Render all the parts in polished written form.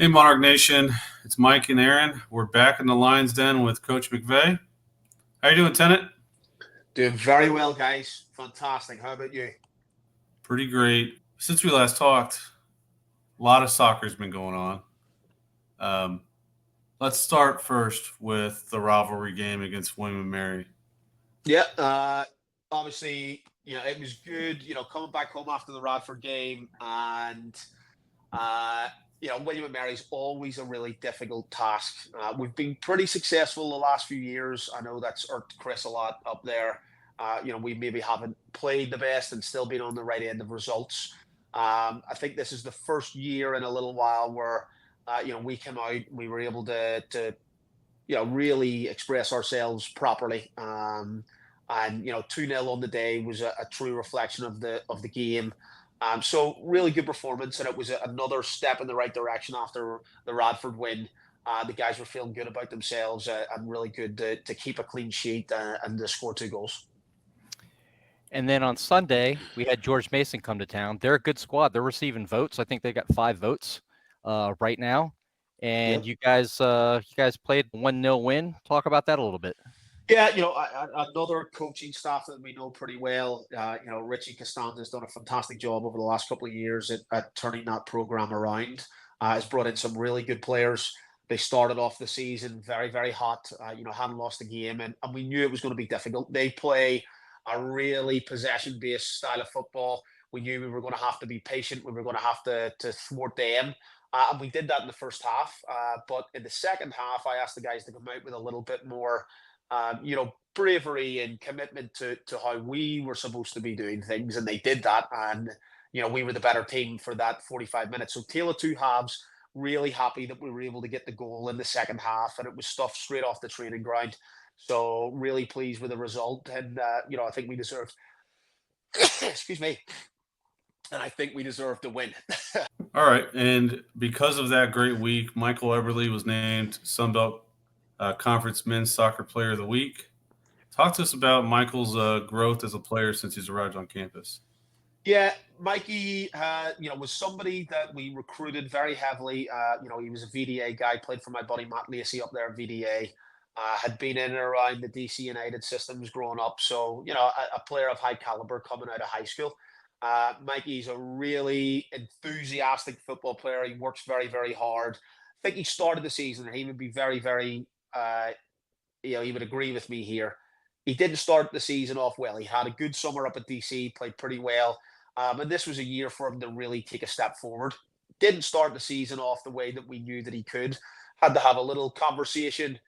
Hey, Monarch Nation. It's Mike and Aaron. We're back in the Lions Den with Coach McVea. How you doing, Tennant? Doing very well, guys. Fantastic. How about you? Pretty great. Since we last talked, a lot of soccer's been going on. Um, let's start first with the rivalry game against William and Mary. Yeah. Obviously, it was good, coming back home after the Radford game. And, uh, William and Mary's always a really difficult task. We've been pretty successful the last few years. I know that's irked Chris a lot up there. We maybe haven't played the best and still been on the right end of results. I think this is the first year in a little while where, we came out, we were able to really express ourselves properly. And 2-0 on the day was a true reflection of the game. So really good performance, and it was another step in the right direction after the Radford win. The guys were feeling good about themselves and really good to keep a clean sheet and to score 2 goals. And then on Sunday, we had George Mason come to town. They're a good squad. They're receiving votes. I think they got 5 votes right now. And Yep. you guys played 1-0 win. Talk about that a little bit. Yeah, another coaching staff that we know pretty well. Richie Costanza's done a fantastic job over the last couple of years at turning that program around. Has brought in some really good players. They started off the season very, very hot. Hadn't lost a game, and we knew it was going to be difficult. They play a really possession-based style of football. We knew we were going to have to be patient. We were going to have to thwart them. And we did that in the first half. But in the second half, I asked the guys to come out with a little bit more bravery and commitment to how we were supposed to be doing things, and they did that. And we were the better team for that 45 minutes. So tale of two halves. Really happy that we were able to get the goal in the second half, and it was stuff straight off the training ground. So really pleased with the result, and I think we deserved. Excuse me. And I think we deserve to win. All right, and because of that great week, Michael Eberle was named Sunbelt Conference Men's Soccer Player of the Week. Talk to us about Michael's growth as a player since he's arrived on campus. Yeah, Mikey, was somebody that we recruited very heavily. He was a VDA guy, played for my buddy Matt Lacey up there at VDA. Had been in and around the DC United systems growing up. So, a player of high caliber coming out of high school. Mikey's a really enthusiastic football player. He works very, very hard. I think he started the season, and he would be very, very, he would agree with me here. He didn't start the season off well. He had a good summer up at DC, played pretty well. And this was a year for him to really take a step forward. Didn't start the season off the way that we knew that he could. Had to have a little conversation,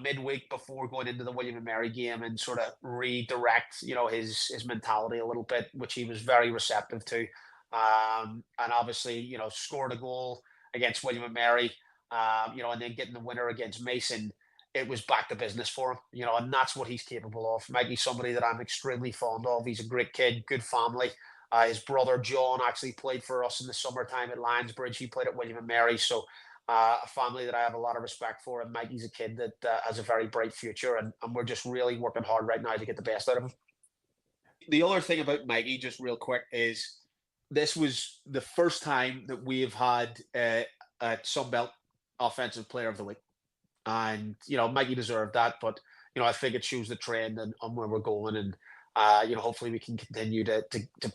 midweek before going into the William and Mary game and sort of redirect, his mentality a little bit, which he was very receptive to. And obviously, scored a goal against William and Mary, and then getting the winner against Mason. It was back to business for him, and that's what he's capable of. Mikey's somebody that I'm extremely fond of. He's a great kid, good family. His brother John actually played for us in the summertime at Lionsbridge. He played at William and Mary, so a family that I have a lot of respect for. And Mikey's a kid that has a very bright future, and we're just really working hard right now to get the best out of him. The other thing about Mikey, just real quick, is this was the first time that we have had a Sunbelt Offensive Player of the Week. And Mikey deserved that, but I think it shows the trend and on where we're going, and hopefully we can continue to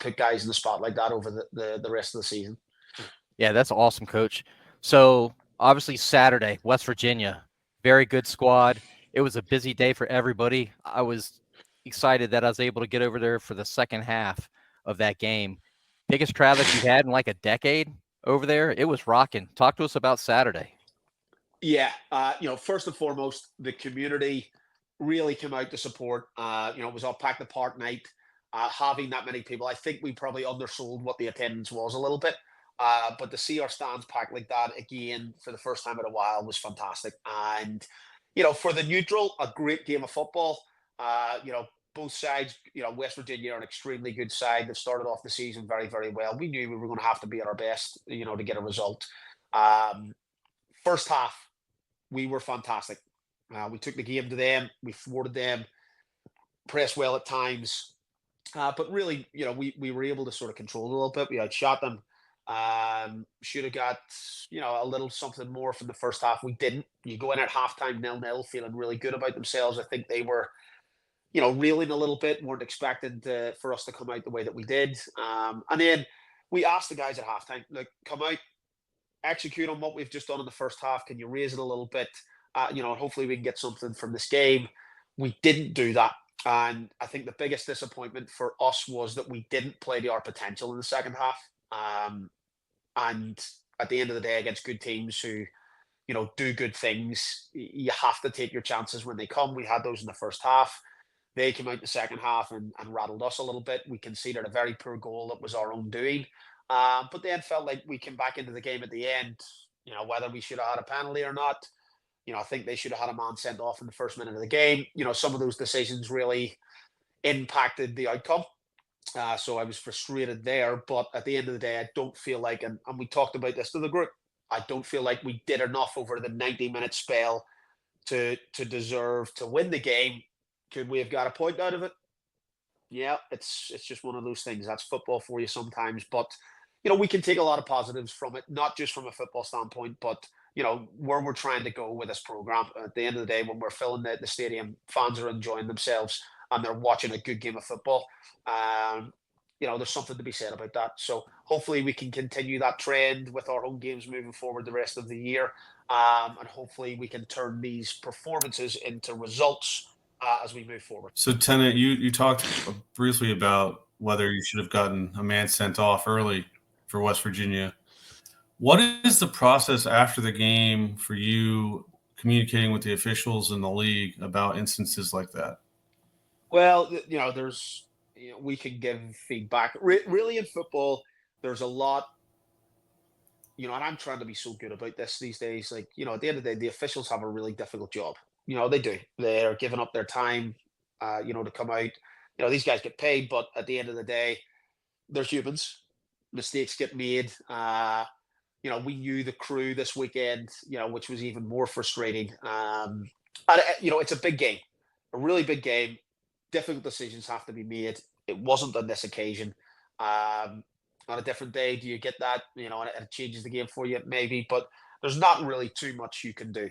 put guys in the spot like that over the rest of the season. Yeah, that's awesome, Coach. So obviously Saturday, West Virginia, very good squad. It was a busy day for everybody. I was excited that I was able to get over there for the second half of that game. Biggest crowd that you've had in like a decade over there. It was rocking. Talk to us about Saturday. Yeah, first and foremost, the community really came out to support. It was all packed apart night. Having that many people, I think we probably undersold what the attendance was a little bit. But to see our stands packed like that again for the first time in a while was fantastic. And for the neutral, a great game of football. Both sides. West Virginia are an extremely good side. They've started off the season very, very well. We knew we were going to have to be at our best, to get a result. Um, First half, we were fantastic. We took the game to them. We thwarted them, pressed well at times. But really, we were able to sort of control it a little bit. We outshot them. Should have got, a little something more from the first half. We didn't. You go in at halftime 0-0, feeling really good about themselves. I think they were, reeling a little bit, weren't expecting for us to come out the way that we did. And then we asked the guys at halftime, look, come out, execute on what we've just done in the first half. Can you raise it a little bit? Hopefully we can get something from this game. We didn't do that. And I think the biggest disappointment for us was that we didn't play to our potential in the second half. And at the end of the day, against good teams who, do good things, you have to take your chances when they come. We had those in the first half. They came out in the second half and rattled us a little bit. We conceded a very poor goal that was our own doing. But then felt like we came back into the game at the end, whether we should have had a penalty or not. I think they should have had a man sent off in the first minute of the game. Some of those decisions really impacted the outcome. So I was frustrated there. But at the end of the day, I don't feel like, and we talked about this to the group, I don't feel like we did enough over the 90-minute spell to deserve to win the game. Could we have got a point out of it? Yeah, it's just one of those things. That's football for you sometimes. But we can take a lot of positives from it, not just from a football standpoint, but where we're trying to go with this program. At the end of the day, when we're filling the stadium, fans are enjoying themselves and they're watching a good game of football. There's something to be said about that. So hopefully we can continue that trend with our home games moving forward the rest of the year. And hopefully we can turn these performances into results as we move forward. So, Tennant, you talked briefly about whether you should have gotten a man sent off early for West Virginia. What is the process after the game for you communicating with the officials in the league about instances like that? Well, there's, we can give feedback. Really in football, there's a lot, and I'm trying to be so good about this these days. Like, at the end of the day, the officials have a really difficult job. They do. They're giving up their time, to come out. These guys get paid, but at the end of the day, they're humans. Mistakes get made. We knew the crew this weekend, which was even more frustrating. And it's a big game, a really big game. Difficult decisions have to be made. It wasn't on this occasion. On a different day, do you get that? And it changes the game for you, maybe. But there's not really too much you can do.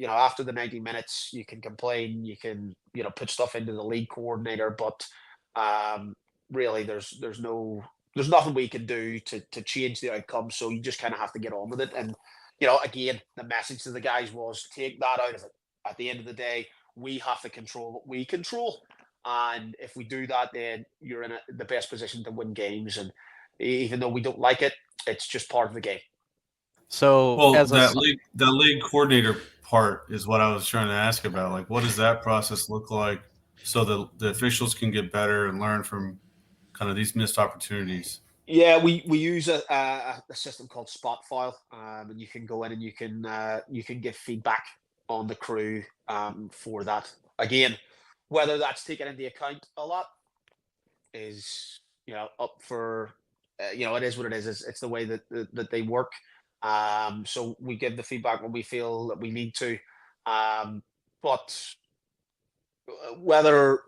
After the 90 minutes, you can complain, you can, put stuff into the league coordinator, but really, there's nothing we can do to change the outcome. So you just kind of have to get on with it. And again, the message to the guys was take that out of it. At the end of the day, we have to control what we control, and if we do that, then you're in the best position to win games. And even though we don't like it, it's just part of the game. So Well, as a that league coordinator part is what I was trying to ask about. Like, what does that process look like so the officials can get better and learn from kind of these missed opportunities? Yeah, we use a system called Spot File, and you can go in and you can give feedback on the crew for that. Again, whether that's taken into account a lot is up for it is what it is. It's the way that they work. So we give the feedback when we feel that we need to. But whether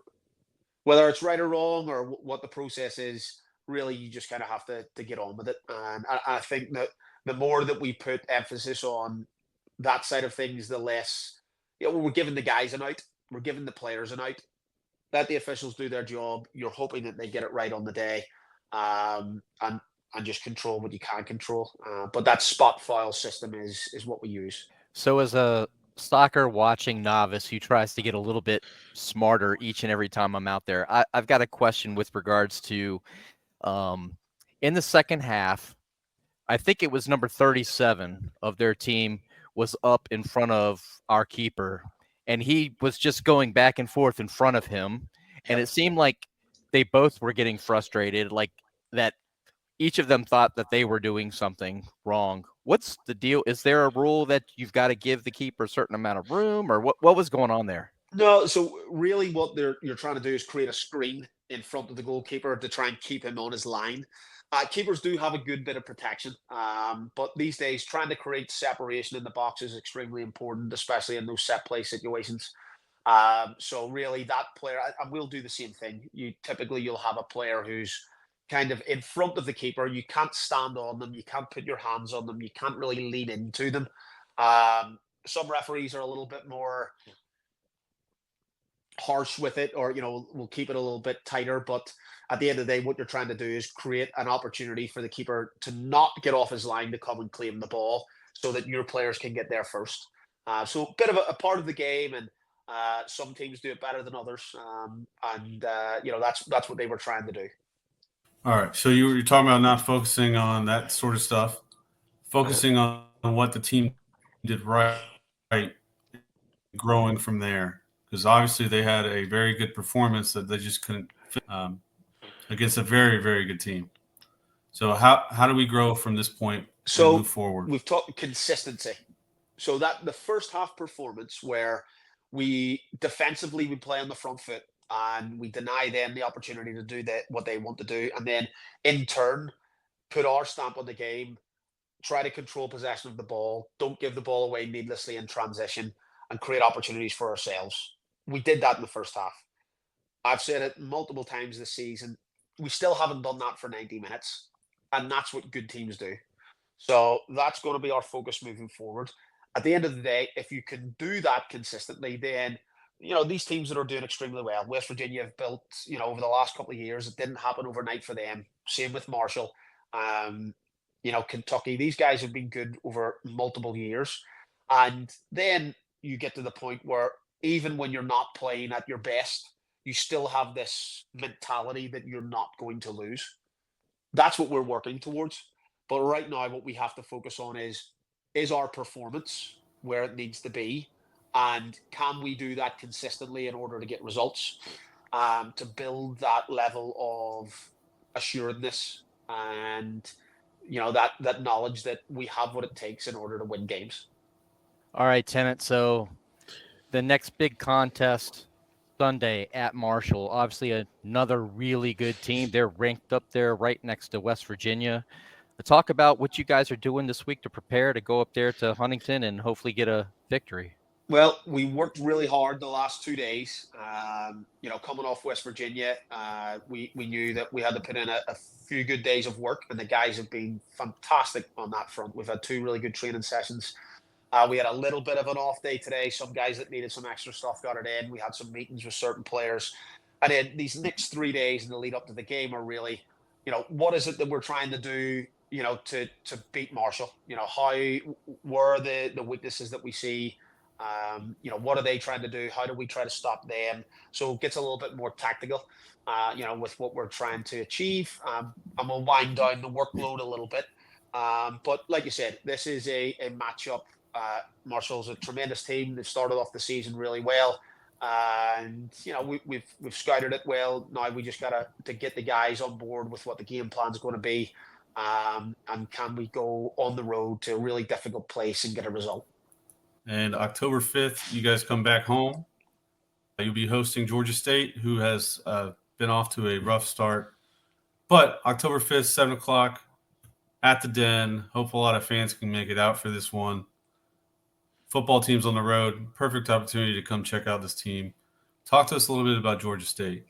it's right or wrong or what the process is, really you just kind of have to get on with it. And I think that the more that we put emphasis on that side of things, the less we're giving the guys an out, we're giving the players an out. Let the officials do their job. You're hoping that they get it right on the day, and just control what you can control. But that spot file system is what we use. So as a soccer watching novice who tries to get a little bit smarter each and every time I'm out there, I've got a question with regards to in the second half, I think it was number 37 of their team was up in front of our keeper, and he was just going back and forth in front of him. And it seemed like they both were getting frustrated, like that each of them thought that they were doing something wrong. What's the deal? Is there a rule that you've got to give the keeper a certain amount of room, or what was going on there? No, so really what you're trying to do is create a screen in front of the goalkeeper to try and keep him on his line. Keepers do have a good bit of protection, but these days trying to create separation in the box is extremely important, especially in those set play situations. So really that player, and we'll do the same thing. You'll have a player who's kind of in front of the keeper. You can't stand on them. You can't put your hands on them. You can't really lean into them. Some referees are a little bit more harsh with it, or will keep it a little bit tighter. But at the end of the day, what you're trying to do is create an opportunity for the keeper to not get off his line to come and claim the ball, so that your players can get there first. So a bit of a part of the game, and some teams do it better than others, and that's what they were trying to do. All right. So you're talking about not focusing on that sort of stuff, focusing on what the team did right, growing from there. Because obviously they had a very good performance that they just couldn't against a very, very good team. So how do we grow from this point and move forward? We've talked consistency. So that the first half performance where we defensively we play on the front foot and we deny them the opportunity to do what they want to do, and then in turn put our stamp on the game, try to control possession of the ball, don't give the ball away needlessly in transition, and create opportunities for ourselves. We did that in the first half. I've said it multiple times this season. We still haven't done that for 90 minutes, and that's what good teams do. So that's going to be our focus moving forward. At the end of the day, if you can do that consistently, then these teams that are doing extremely well, West Virginia have built, over the last couple of years. It didn't happen overnight for them. Same with Marshall. Kentucky. These guys have been good over multiple years, and then you get to the point where even when you're not playing at your best, you still have this mentality that you're not going to lose. That's what we're working towards. But right now, what we have to focus on is our performance where it needs to be, and can we do that consistently in order to get results, to build that level of assuredness and that knowledge that we have what it takes in order to win games. All right, Tennant. So the next big contest Sunday at Marshall. Obviously, another really good team. They're ranked up there right next to West Virginia. Talk about what you guys are doing this week to prepare to go up there to Huntington and hopefully get a victory. Well, we worked really hard the last 2 days. Coming off West Virginia, we knew that we had to put in a few good days of work, and the guys have been fantastic on that front. We've had 2 really good training sessions. We had a little bit of an off day today. Some guys that needed some extra stuff got it in. We had some meetings with certain players. And then these next 3 days in the lead up to the game are really, what is it that we're trying to do, to beat Marshall? Where are the weaknesses that we see? What are they trying to do? How do we try to stop them? So it gets a little bit more tactical, with what we're trying to achieve. And we'll wind down the workload a little bit. But like you said, this is a matchup. Marshall's a tremendous team. They've started off the season really well, and we've scouted it well. Now we just got to get the guys on board with what the game plan is going to be, and can we go on the road to a really difficult place and get a result. And October 5th, you guys come back home. You'll be hosting Georgia State, who has been off to a rough start. But October 5th, 7 o'clock at the Den. Hope a lot of fans can make it out for this one. Football team's on the road. Perfect opportunity to come check out this team. Talk to us a little bit about Georgia State.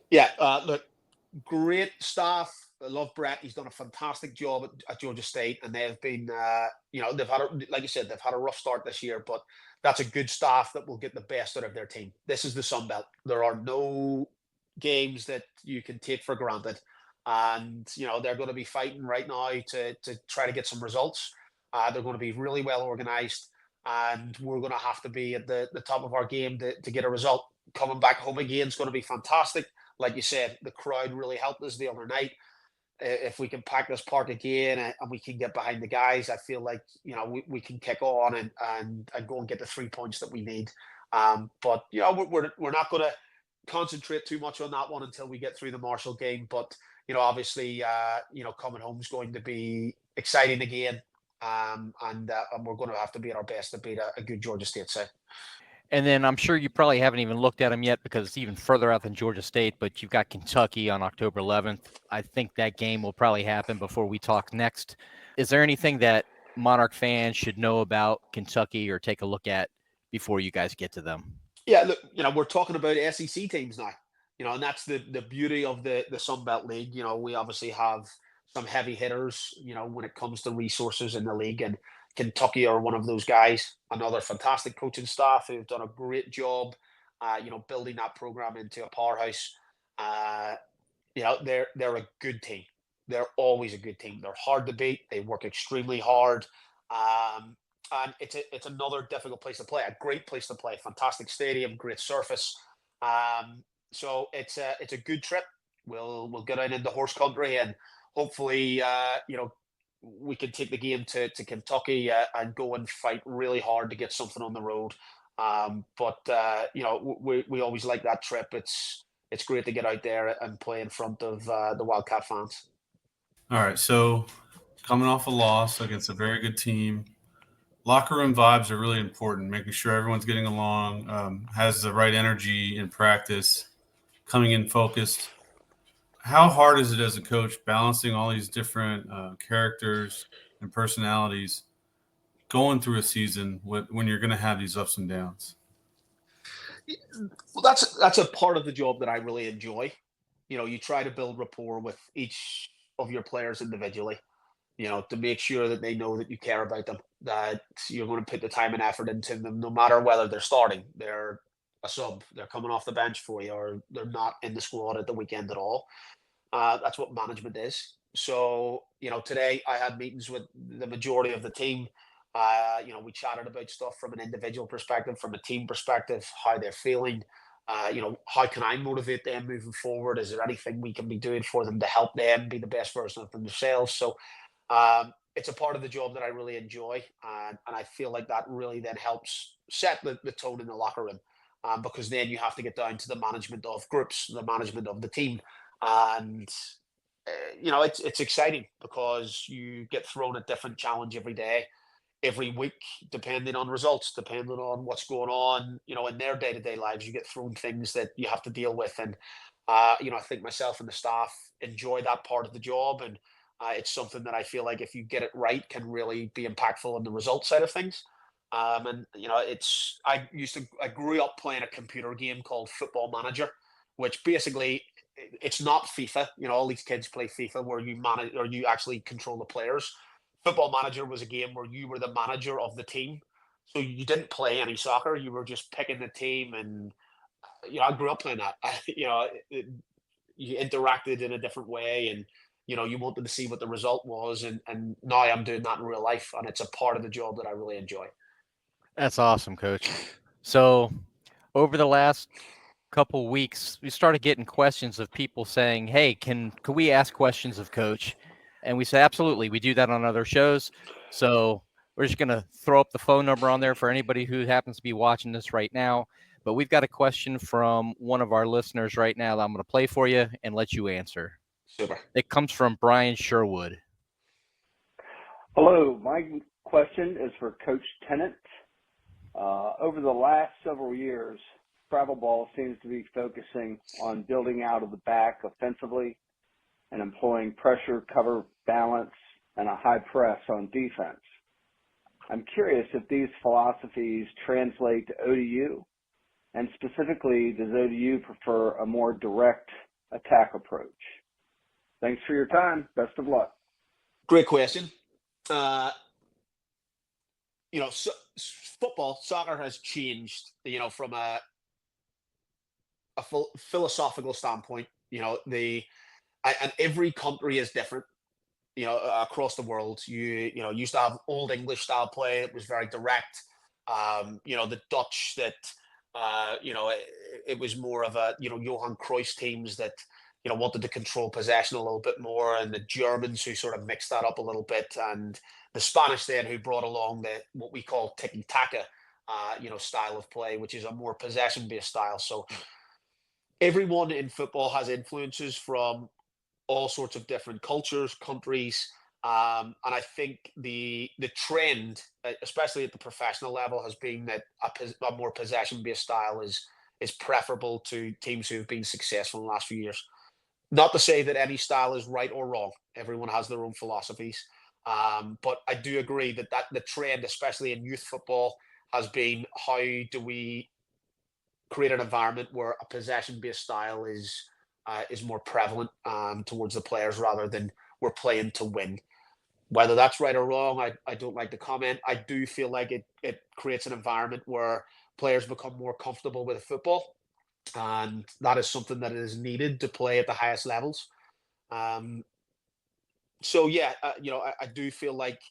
Yeah, look, great staff. I love Brett. He's done a fantastic job at Georgia State, and they've been, they've had, like you said, they've had a rough start this year, but that's a good staff that will get the best out of their team. This is the Sun Belt. There are no games that you can take for granted, and they're going to be fighting right now to try to get some results. They're going to be really well organized, and we're going to have to be at the top of our game to get a result. Coming back home again is going to be fantastic. Like you said, the crowd really helped us the other night. If we can pack this park again and we can get behind the guys, I feel like we can kick on and go and get the 3 points that we need. But we're not going to concentrate too much on that one until we get through the Marshall game. But obviously, coming home is going to be exciting again, and we're going to have to be at our best to beat a good Georgia State side. And then I'm sure you probably haven't even looked at them yet because it's even further out than Georgia State, but you've got Kentucky on October 11th. I think that game will probably happen before we talk next. Is there anything that Monarch fans should know about Kentucky or take a look at before you guys get to them? Yeah, look, we're talking about SEC teams now. And that's the beauty of the Sun Belt League. We obviously have some heavy hitters, when it comes to resources in the league, and Kentucky are one of those guys. Another fantastic coaching staff who've done a great job, building that program into a powerhouse. Uh, they're a good team. They're always a good team. They're hard to beat. They work extremely hard. Um, and it's another difficult place to play. A great place to play. Fantastic stadium, great surface. So it's a good trip. We'll get out into horse country, and hopefully we can take the game to Kentucky, and go and fight really hard to get something on the road. But we always like that trip. It's great to get out there and play in front of the Wildcat fans. All right, so coming off a loss against a very good team, locker room vibes are really important. Making sure everyone's getting along, has the right energy in practice, coming in focused. How hard is it as a coach balancing all these different characters and personalities going through a season when you're going to have these ups and downs? Well, that's a part of the job that I really enjoy. You try to build rapport with each of your players individually, to make sure that they know that you care about them, that you're going to put the time and effort into them, no matter whether they're starting, they're a sub, they're coming off the bench for you, or they're not in the squad at the weekend at all. That's what management is. So, today I had meetings with the majority of the team. We chatted about stuff from an individual perspective, from a team perspective, how they're feeling. How can I motivate them moving forward? Is there anything we can be doing for them to help them be the best version of themselves? So, it's a part of the job that I really enjoy, and I feel like that really then helps set the tone in the locker room, because then you have to get down to the management of groups, the management of the team, and it's exciting because you get thrown a different challenge every day, every week, depending on results, depending on what's going on, in their day-to-day lives. You get thrown things that you have to deal with, and I think myself and the staff enjoy that part of the job, and it's something that I feel like if you get it right, can really be impactful on the result side of things. And I grew up playing a computer game called Football Manager, which basically it's not FIFA. All these kids play FIFA where you manage or you actually control the players. Football Manager was a game where you were the manager of the team. So you didn't play any soccer. You were just picking the team, and I grew up playing that. You interacted in a different way, and you wanted to see what the result was, and now I'm doing that in real life, and it's a part of the job that I really enjoy. That's awesome, Coach. So over the last couple weeks, we started getting questions of people saying, "Hey, can we ask questions of Coach?" And we say, "Absolutely, we do that on other shows." So we're just going to throw up the phone number on there for anybody who happens to be watching this right now. But we've got a question from one of our listeners right now that I'm going to play for you and let you answer. Super. It comes from Brian Sherwood. Hello, my question is for Coach Tennant. Over the last several years, travel ball seems to be focusing on building out of the back offensively and employing pressure, cover, balance, and a high press on defense. I'm curious if these philosophies translate to ODU, and specifically, does ODU prefer a more direct attack approach? Thanks for your time. Best of luck. Great question. Football, soccer has changed, from a philosophical standpoint. And every country is different. Across the world, you used to have old English style play. It was very direct. The Dutch that, it was more of a, Johan Cruyff teams that, wanted to control possession a little bit more, and the Germans who sort of mixed that up a little bit, and the Spanish then who brought along what we call tiki taka, style of play, which is a more possession based style. So everyone in football has influences from all sorts of different cultures, countries, and I think the trend, especially at the professional level, has been that a more possession-based style is preferable to teams who have been successful in the last few years. Not to say that any style is right or wrong. Everyone has their own philosophies, but I do agree that the trend, especially in youth football, has been how do we create an environment where a possession-based style is more prevalent towards the players rather than we're playing to win. Whether that's right or wrong, I don't like to comment. I do feel like it creates an environment where players become more comfortable with football, and that is something that is needed to play at the highest levels. Um, so yeah, I do feel like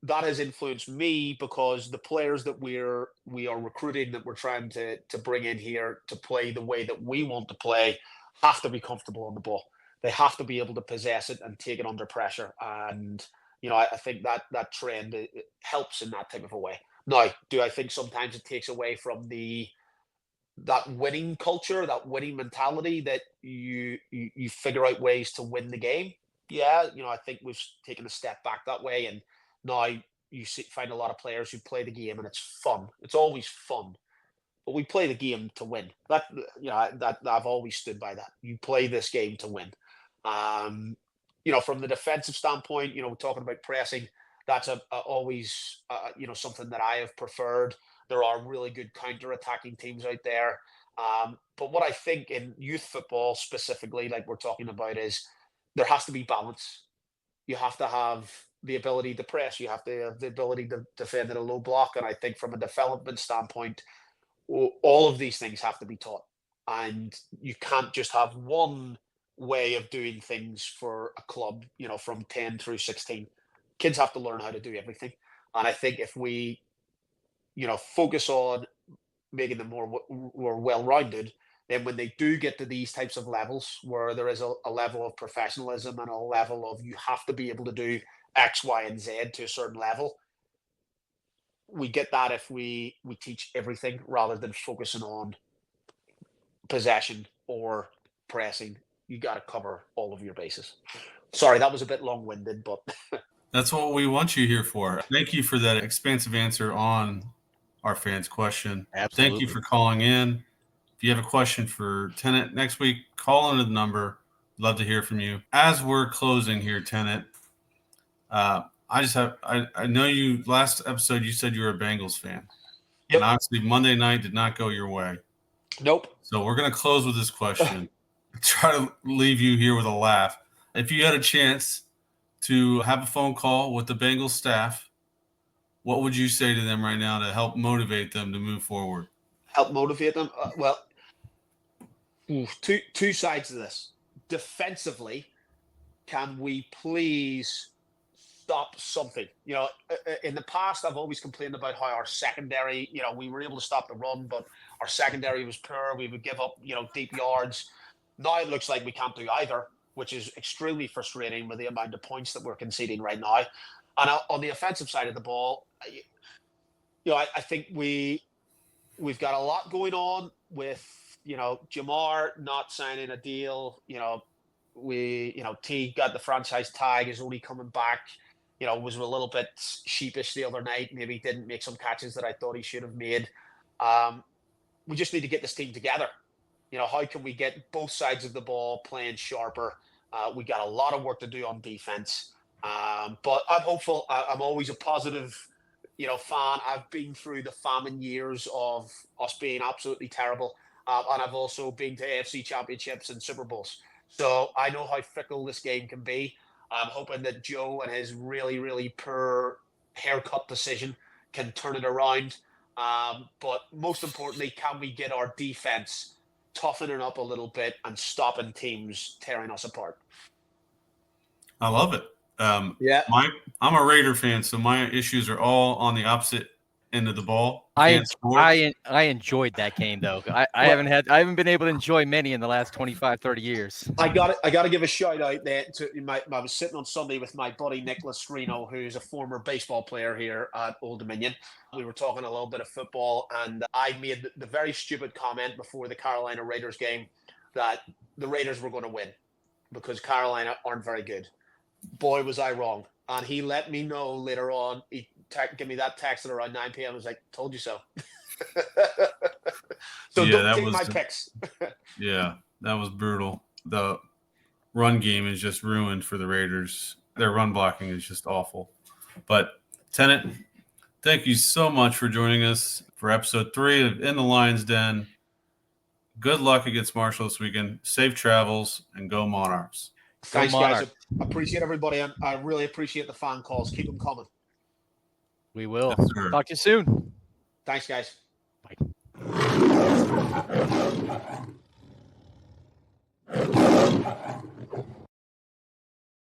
that has influenced me because the players that we are recruiting, that we're trying to bring in here to play the way that we want to play, have to be comfortable on the ball. They have to be able to possess it and take it under pressure. And I think that trend, it helps in that type of a way. Now, do I think sometimes it takes away from that winning culture, that winning mentality, that you figure out ways to win the game? Yeah, I think we've taken a step back that way, and now find a lot of players who play the game and it's fun. It's always fun, but we play the game to win. That I've always stood by that. You play this game to win. From the defensive standpoint, talking about pressing, that's always something that I have preferred. There are really good counter-attacking teams out there. But what I think in youth football specifically, like we're talking about, is there has to be balance. You have to have the ability to press. You have to have the ability to defend at a low block. And I think from a development standpoint, all of these things have to be taught. And you can't just have one way of doing things for a club, from 10 through 16. Kids have to learn how to do everything. And I think if we, focus on making them more well-rounded, then when they do get to these types of levels where there is a level of professionalism and a level of you have to be able to do X, Y, and Z to a certain level, we get that if we teach everything rather than focusing on possession or pressing. You got to cover all of your bases. Sorry, that was a bit long-winded, but That's what we want you here for. Thank you for that expansive answer on our fans' question. Absolutely. Thank you for calling in. If you have a question for Tennant next week, call into the number. Love to hear from you. As we're closing here, Tennant, I know you last episode you said you were a Bengals fan. Yep. And obviously Monday night did not go your way. Nope. So we're going to close with this question. Try to leave you here with a laugh. If you had a chance to have a phone call with the Bengals staff, what would you say to them right now to help motivate them to move forward? Help motivate them? Two sides of this. Defensively, can we please stop something? In the past, I've always complained about how our secondary, we were able to stop the run, but our secondary was poor. We would give up, deep yards. Now it looks like we can't do either, which is extremely frustrating with the amount of points that we're conceding right now. And on the offensive side of the ball, I think we've got a lot going on with, Jamar not signing a deal. T got the franchise tag, is only coming back. Was a little bit sheepish the other night. Maybe didn't make some catches that I thought he should have made. We just need to get this team together. How can we get both sides of the ball playing sharper? We got a lot of work to do on defense. But I'm hopeful. I'm always a positive, fan. I've been through the famine years of us being absolutely terrible. And I've also been to AFC championships and Super Bowls. So I know how fickle this game can be. I'm hoping that Joe and his really, really poor haircut decision can turn it around. But most importantly, can we get our defense toughening up a little bit and stopping teams tearing us apart? I love it. Yeah. I'm a Raider fan, so my issues are all on the opposite end of the ball. I enjoyed that game though. I haven't been able to enjoy many in the last 25, 30 years. I got to give a shout out there to I was sitting on Sunday with my buddy Nicholas Strino, who's a former baseball player here at Old Dominion. We were talking a little bit of football, and I made the very stupid comment before the Carolina Raiders game that the Raiders were going to win because Carolina aren't very good. Boy, was I wrong. And he let me know later on. He gave me that text at around 9 p.m. I was like, told you so. So yeah, don't take my picks. Yeah, that was brutal. The run game is just ruined for the Raiders. Their run blocking is just awful. But, Tennant, thank you so much for joining us for episode 3 of In the Lion's Den. Good luck against Marshall this weekend. Safe travels, and go Monarchs. Thanks, Go guys. Monarchs. Appreciate everybody, and I really appreciate the fan calls. Keep them coming. We will. Yes, sir. Talk to you soon. Thanks, guys. Bye.